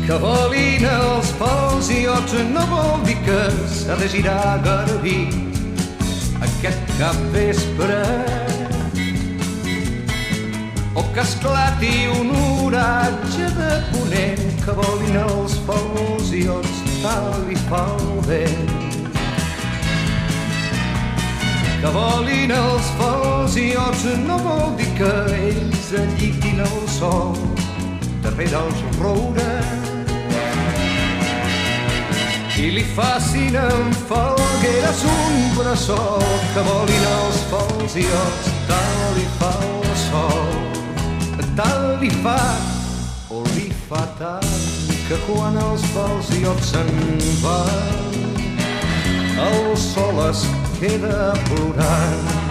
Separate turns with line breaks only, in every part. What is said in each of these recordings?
Que volin els pols i ots no vol dir que s'ha de girar garbí aquest capvespre, o que esclati un oratge de ponent. Que volin els pols i ots tal i fa el vent. Que volin els pols i ots no vol dir que ells allitin el sol darrere els roures i li facin amb falgueres un bressol. Que volin els pols i ots tal i fa el sol, tal li fa o li fa tant que quan els pols i ots se'n van el sol es queda plorant.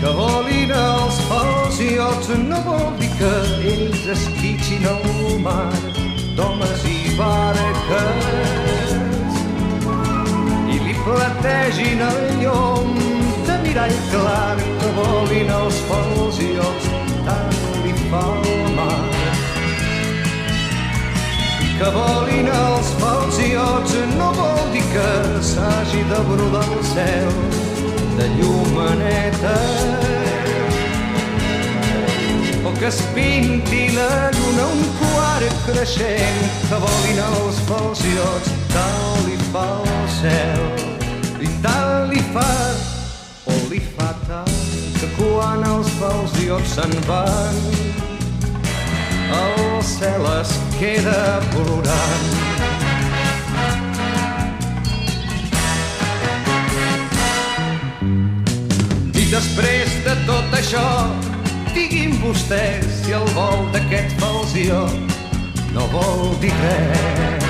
Que volin els pols i ots no vol dir que ells esquitxin el mar d'homes i barques i li plategin el llom de mirall clar. Que volin els pols i ots tant li fa el mar. Que volin els pols i ots no vol dir que s'hagi de brodar el cel de llumenetes o que es pinti la lluna un quart creixent. Que volin els pols i ots tal li fa el cel i tal li fa o li fa tant que quan els pols i ots se'n van el cel es queda plorant. Després de tot això, diguin vostès si el vol d'aquest pols i ots no vol dir res.